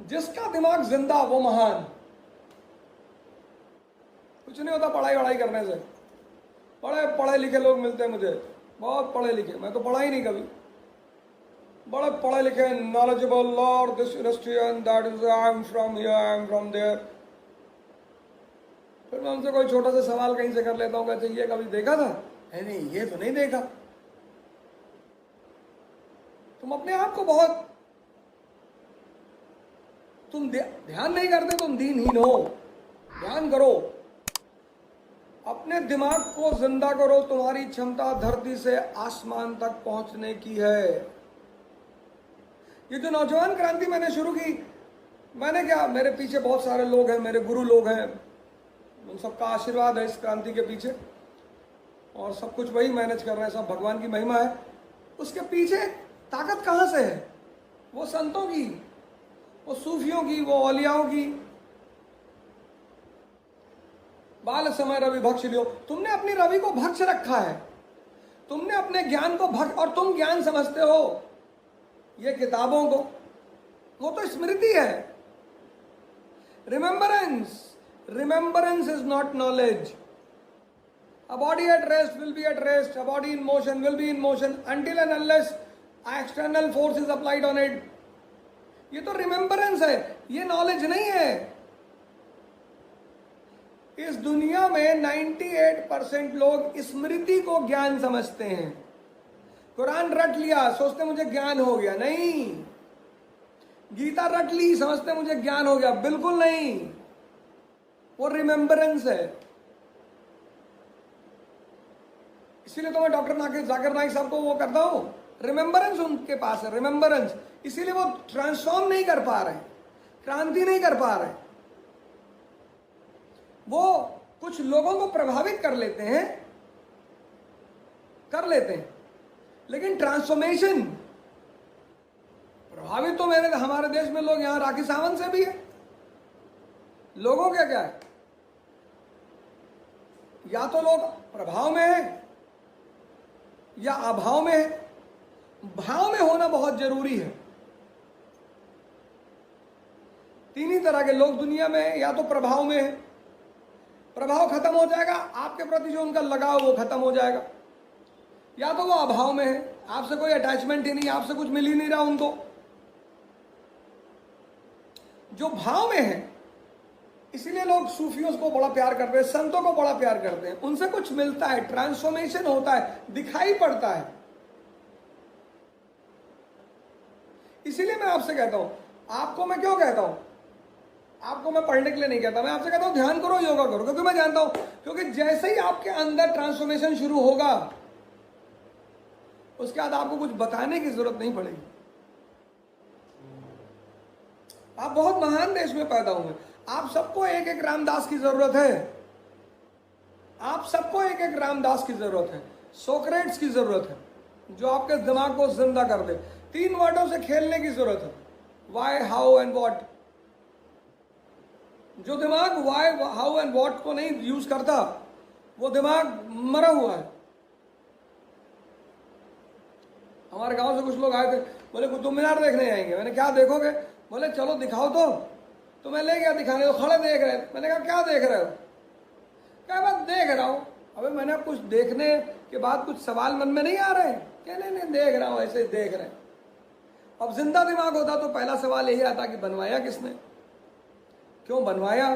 जिसका दिमाग जिंदा वो महान। कुछ नहीं होता पढ़ाई वढ़ाई करने से। बड़े पढ़े लिखे लोग मिलते हैं मुझे, बहुत पढ़े लिखे, मैं तो पढ़ा ही नहीं कभी। बड़े पढ़े लिखे, knowledgeable, lord this university and that is I am from here, I am from there. फिर मैं उनसे कोई छोटा सा सवाल कहीं से कर लेता हूँ, कहते ये कभी देखा था? है नहीं, ये तो नहीं देखा। तुम अपने आप को बहुत, तुम ध्यान नहीं करते, तुम दीनहीन हो। ध्यान करो, अपने दिमाग को जिंदा करो। तुम्हारी क्षमता धरती से आसमान तक पहुंचने की है। ये जो नौजवान क्रांति मैंने शुरू की, मैंने क्या, मेरे पीछे बहुत सारे लोग हैं, मेरे गुरु लोग हैं, उन सबका आशीर्वाद है इस क्रांति के पीछे, और सब कुछ वही मैनेज कर रहे हैं, सब भगवान की महिमा है। उसके पीछे ताकत कहां से है? वो संतों की, वो सूफियों की, वो औलियाओं की। बाल समय रवि भक्ष लियो। तुमने अपनी रवि को भक्ष रखा है, तुमने अपने ज्ञान को भक्ष, और तुम ज्ञान समझते हो ये किताबों को, वो तो स्मृति है। Remembrance, remembrance is not knowledge. A body at rest will be at rest, a body in motion will be in motion until and unless external force is applied on it. ये तो रिमेंबरेंस है, ये knowledge नहीं है। इस दुनिया में 98% लोग स्मृति को ज्ञान समझते हैं। कुरान रट लिया, सोचते मुझे ज्ञान हो गया, नहीं। गीता रट ली, समझते मुझे ज्ञान हो गया, बिल्कुल नहीं। वो रिमेंबरेंस है। इसीलिए तो मैं डॉक्टर जाकिर नाइक साहब को वो करता हूं, रिमेंबरेंस उनके पास है, रिमेंबरेंस। इसीलिए वो ट्रांसफॉर्म नहीं कर पा रहे, क्रांति नहीं कर पा रहे। वो कुछ लोगों को प्रभावित कर लेते हैं, लेकिन ट्रांसफॉर्मेशन, प्रभावित तो हमारे देश में लोग, यहां राखी सावंत से भी है। लोगों का क्या है, या तो लोग प्रभाव में है या अभाव में है। भाव में होना बहुत जरूरी है। तीन ही तरह के लोग दुनिया में है, या तो प्रभाव में है, प्रभाव खत्म हो जाएगा, आपके प्रति जो उनका लगाव वो खत्म हो जाएगा। या तो वो अभाव में है, आपसे कोई अटैचमेंट ही नहीं, आपसे कुछ मिल ही नहीं रहा उनको। जो भाव में है, इसीलिए लोग सूफियों को बड़ा प्यार करते हैं, संतों को बड़ा प्यार करते हैं। उनसे कुछ मिलता है, ट्रांसफॉर्मेशन होता है, दिखाई पड़ता है। इसीलिए मैं आपसे कहता हूं, आपको मैं क्यों कहता हूं, आपको मैं पढ़ने के लिए नहीं कहता, मैं आपसे कहता हूं ध्यान करो, योगा करो, क्योंकि मैं जानता हूं, क्योंकि जैसे ही आपके अंदर ट्रांसफॉर्मेशन शुरू होगा, उसके बाद आपको कुछ बताने की जरूरत नहीं पड़ेगी। आप बहुत महान देश में पैदा हुए, आप सबको एक एक रामदास की जरूरत है। आप सबको एक एक रामदास की जरूरत है, सोक्रेट्स की जरूरत है, जो आपके दिमाग को जिंदा कर दे। 3 वर्डों से खेलने की जरूरत है, वाई, हाउ एंड व्हाट। जो दिमाग वाई, हाउ एंड व्हाट को नहीं यूज करता, वो दिमाग मरा हुआ है। हमारे गांव से कुछ लोग आए थे, बोले कुतुब मीनार देखने आएंगे। मैंने क्या देखोगे? बोले चलो दिखाओ तो मैं ले गया दिखाने, तो खड़े देख रहे। मैंने कहा क्या देख रहे हो? क्या बात देख रहा हूं। अबे मैंने कुछ देखने के बाद कुछ सवाल मन में नहीं आ रहे? क्या नहीं देख रहा हूं, ऐसे ही देख रहे। अब जिंदा दिमाग होता तो पहला सवाल यही आता कि बनवाया किसने, क्यों बनवाया,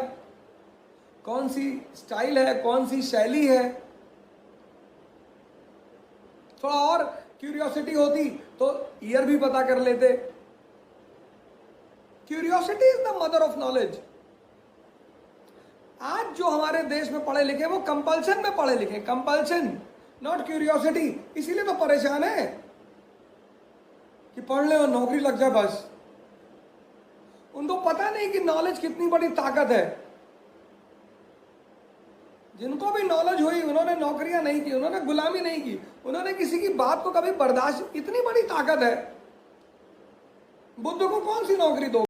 कौन सी स्टाइल है, कौन सी शैली है। थोड़ा और क्यूरियोसिटी होती तो ईयर भी पता कर लेते। Curiosity is the mother of knowledge. आज जो हमारे देश में पढ़े लिखे, वो कंपल्शन में पढ़े लिखे, कंपल्शन, नॉट क्यूरियोसिटी। इसीलिए तो परेशान है कि पढ़ ले और नौकरी लग जाए बस। उनको पता नहीं कि नॉलेज कितनी बड़ी ताकत है। जिनको भी नॉलेज हुई, उन्होंने नौकरियां नहीं की, उन्होंने गुलामी नहीं की, उन्होंने किसी की बात को कभी बर्दाश्त। इतनी बड़ी ताकत है। बुद्ध को कौन सी नौकरी दो?